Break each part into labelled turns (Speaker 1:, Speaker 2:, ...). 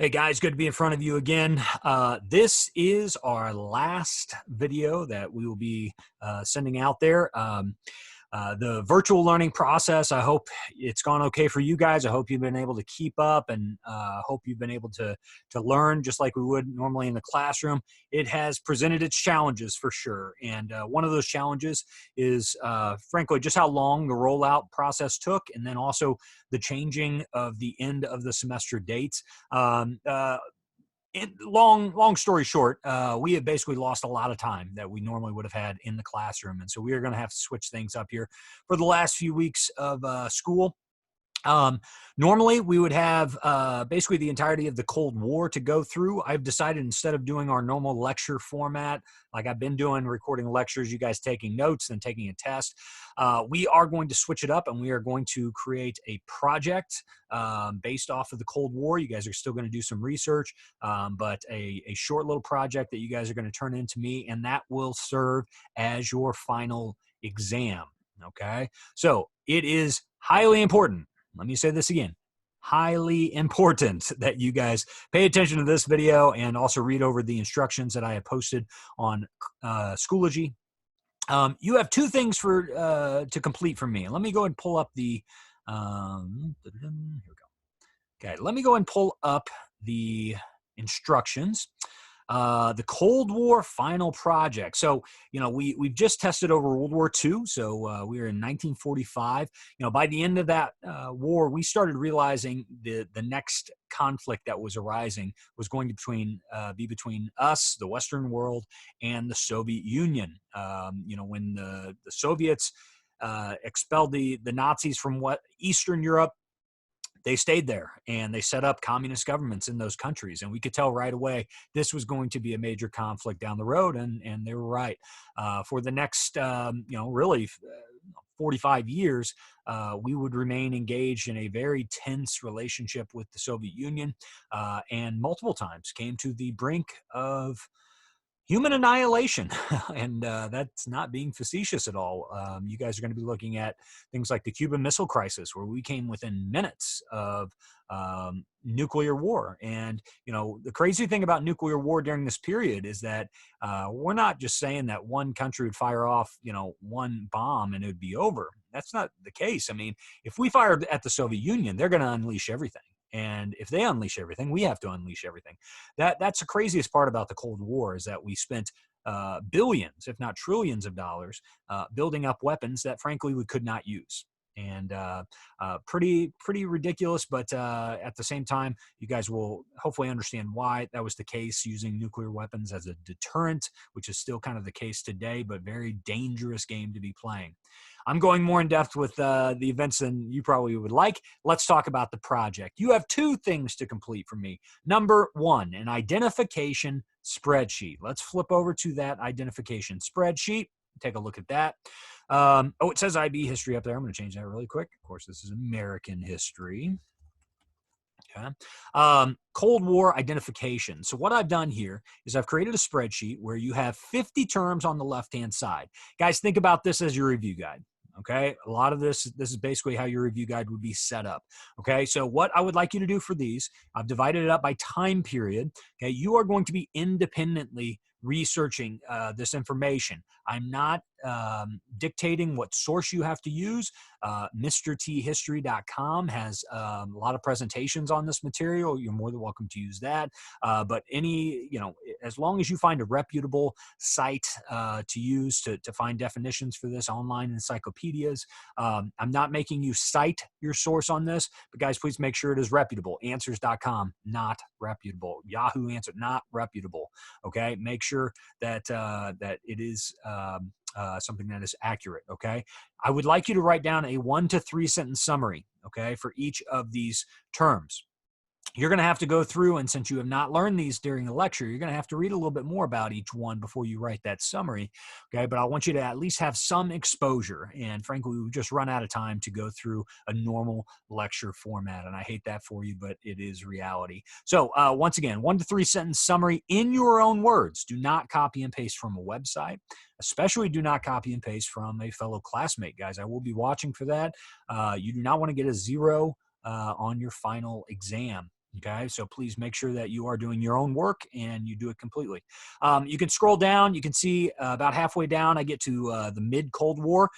Speaker 1: Hey guys, good to be in front of you again. This is our last video that we will be sending out there. The virtual learning process, I hope it's gone okay for you guys. I hope you've been able to keep up and hope you've been able to learn just like we would normally in the classroom. It has presented its challenges for sure. And one of those challenges is, frankly, just how long the rollout process took, and then also the changing of the end of the semester dates. Long story short, we have basically lost a lot of time that we normally would have had in the classroom. And so we are going to have to switch things up here for the last few weeks of school. Normally we would have basically the entirety of the Cold War to go through. I've decided, instead of doing our normal lecture format, like I've been doing, recording lectures, you guys taking notes, then taking a test, we are going to switch it up, and we are going to create a project based off of the Cold War. You guys are still going to do some research, but a short little project that you guys are going to turn into me, and that will serve as your final exam. Okay, so it is highly important. Let me say this again. Highly important that you guys pay attention to this video and also read over the instructions that I have posted on Schoology. You have two things to complete for me. Let me go and pull up the here we go. Okay, let me go and pull up the instructions. The Cold War final project. So, we've just tested over World War II. So we were in 1945. By the end of that war, we started realizing the next conflict that was arising was going to be between us, the Western world, and the Soviet Union. When the Soviets expelled the Nazis from Eastern Europe, they stayed there and they set up communist governments in those countries. And we could tell right away this was going to be a major conflict down the road. And they were right. For the next, really 45 years, we would remain engaged in a very tense relationship with the Soviet Union, and multiple times came to the brink of human annihilation. And that's not being facetious at all. You guys are going to be looking at things like the Cuban Missile Crisis, where we came within minutes of nuclear war. And, the crazy thing about nuclear war during this period is that we're not just saying that one country would fire off, one bomb and it would be over. That's not the case. I mean, if we fired at the Soviet Union, they're going to unleash everything. And if they unleash everything, we have to unleash everything. That's the craziest part about the Cold War, is that we spent billions, if not trillions of dollars, building up weapons that, frankly, we could not use. And pretty ridiculous, but at the same time, you guys will hopefully understand why that was the case, using nuclear weapons as a deterrent, which is still kind of the case today, but very dangerous game to be playing. I'm going more in depth with the events than you probably would like. Let's talk about the project. You have two things to complete for me. Number one, an identification spreadsheet. Let's flip over to that identification spreadsheet. Take a look at that. It says IB history up there. I'm going to change that really quick. Of course, this is American history. Okay. Cold War identification. So what I've done here is I've created a spreadsheet where you have 50 terms on the left-hand side. Guys, think about this as your review guide. Okay. A lot of this is basically how your review guide would be set up. Okay. So what I would like you to do for these, I've divided it up by time period. Okay. You are going to be independently researching this information. I'm not dictating what source you have to use. MrTHistory.com has a lot of presentations on this material. You're more than welcome to use that. But as long as you find a reputable site to use to find definitions for this, online encyclopedias. I'm not making you cite your source on this, but guys, please make sure it is reputable. Answers.com, not reputable. Yahoo Answer, not reputable. Okay, make sure that it is something that is accurate. Okay, I would like you to write down a 1 to 3 sentence summary. Okay, for each of these terms. You're going to have to go through, and since you have not learned these during the lecture, you're going to have to read a little bit more about each one before you write that summary. Okay, but I want you to at least have some exposure. And frankly, we've just run out of time to go through a normal lecture format, and I hate that for you, but it is reality. So once again, 1 to 3 sentence summary in your own words. Do not copy and paste from a website. Especially do not copy and paste from a fellow classmate, guys. I will be watching for that. You do not want to get a 0 on your final exam. Okay, so please make sure that you are doing your own work and you do it completely. You can scroll down. You can see about halfway down, I get to the mid-Cold War.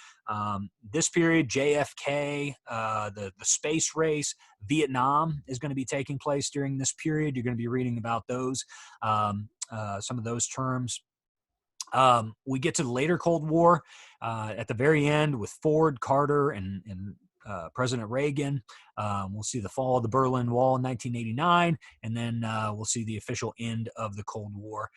Speaker 1: This period, JFK, the space race, Vietnam is going to be taking place during this period. You're going to be reading about those, some of those terms. We get to the later Cold War at the very end with Ford, Carter, and President Reagan. We'll see the fall of the Berlin Wall in 1989, and then we'll see the official end of the Cold War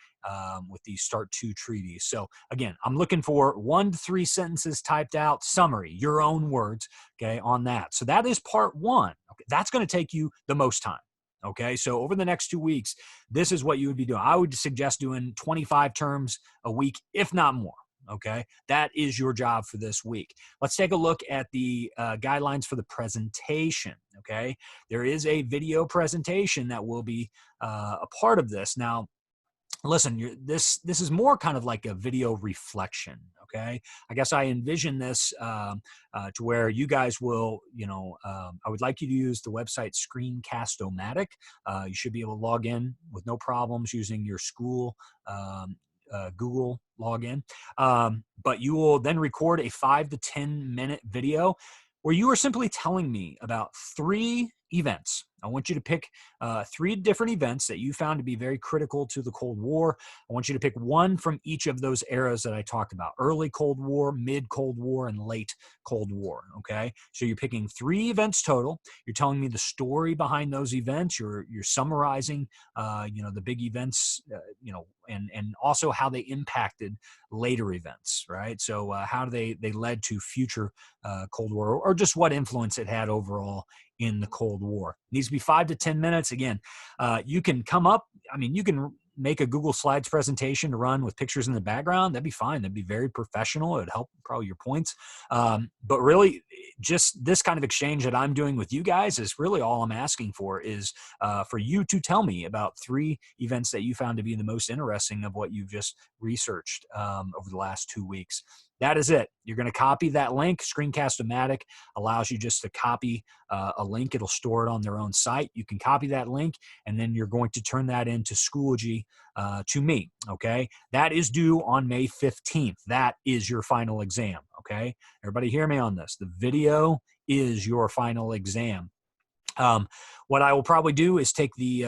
Speaker 1: with the START II treaties. So again, I'm looking for 1 to 3 sentences typed out, summary, your own words, okay, on that. So that is part 1. Okay, that's going to take you the most time. Okay, so over the next 2 weeks, this is what you would be doing. I would suggest doing 25 terms a week, if not more. Okay, that is your job for this week. Let's take a look at the guidelines for the presentation. Okay, there is a video presentation that will be a part of this. Now, listen, this is more kind of like a video reflection. Okay, I guess I envision this to where you guys will, I would like you to use the website Screencast-O-Matic. You should be able to log in with no problems using your school Google login. But you will then record a 5 to 10 minute video where you are simply telling me about 3 events. I want you to pick 3 different events that you found to be very critical to the Cold War. I want you to pick one from each of those eras that I talked about: early Cold War, mid-Cold War, and late Cold War. Okay, so you're picking 3 events total. You're telling me the story behind those events. You're summarizing, the big events, and also how they impacted later events, right? So how they led to future Cold War, or just what influence it had overall in the Cold War. It needs to be 5 to 10 minutes. Again, you can you can make a Google Slides presentation to run with pictures in the background. That'd be fine. That'd be very professional. It would help probably your points. But really, just this kind of exchange that I'm doing with you guys is really all I'm asking for, is for you to tell me about 3 events that you found to be the most interesting of what you've just researched over the last 2 weeks. That is it. You're going to copy that link. Screencast-O-Matic allows you just to copy a link. It'll store it on their own site. You can copy that link, and then you're going to turn that into Schoology to me, okay? That is due on May 15th. That is your final exam, okay? Everybody hear me on this. The video is your final exam. What I will probably do is take the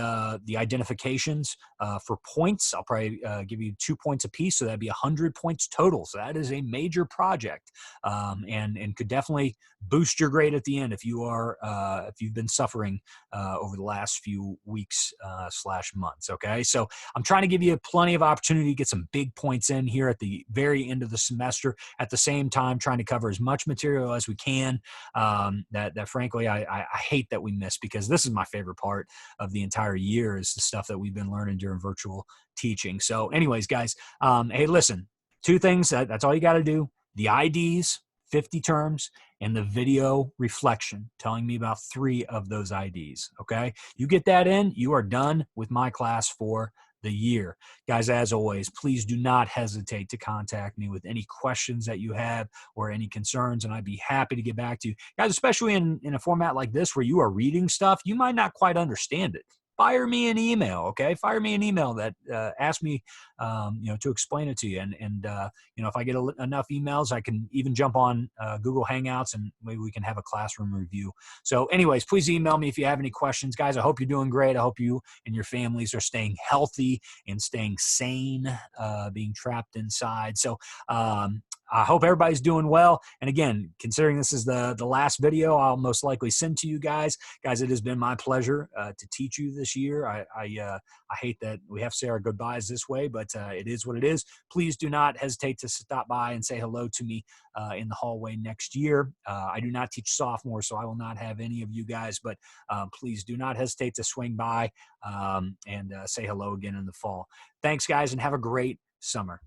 Speaker 1: identifications for points. I'll probably give you 2 points apiece, so that'd be 100 points total. So that is a major project, and could definitely boost your grade at the end if you've been suffering over the last few weeks / months. Okay, so I'm trying to give you plenty of opportunity to get some big points in here at the very end of the semester. At the same time, trying to cover as much material as we can. That frankly I hate that we miss, because this is my favorite part of the entire year, is the stuff that we've been learning during virtual teaching. So anyways, guys, hey, listen, 2 things. That's all you got to do. The IDs, 50 terms, and the video reflection, telling me about 3 of those IDs. Okay, you get that in, you are done with my class for the year. Guys, as always, please do not hesitate to contact me with any questions that you have or any concerns, and I'd be happy to get back to you. Guys, especially in a format like this where you are reading stuff, you might not quite understand it. Fire me an email, okay? Fire me an email that ask me, to explain it to you. And if I get enough emails, I can even jump on Google Hangouts, and maybe we can have a classroom review. So anyways, please email me if you have any questions. Guys, I hope you're doing great. I hope you and your families are staying healthy and staying sane, being trapped inside. So I hope everybody's doing well. And again, considering this is the last video I'll most likely send to you guys, it has been my pleasure to teach you this year. I hate that we have to say our goodbyes this way, but it is what it is. Please do not hesitate to stop by and say hello to me in the hallway next year. I do not teach sophomores, so I will not have any of you guys, but please do not hesitate to swing by and say hello again in the fall. Thanks, guys, and have a great summer.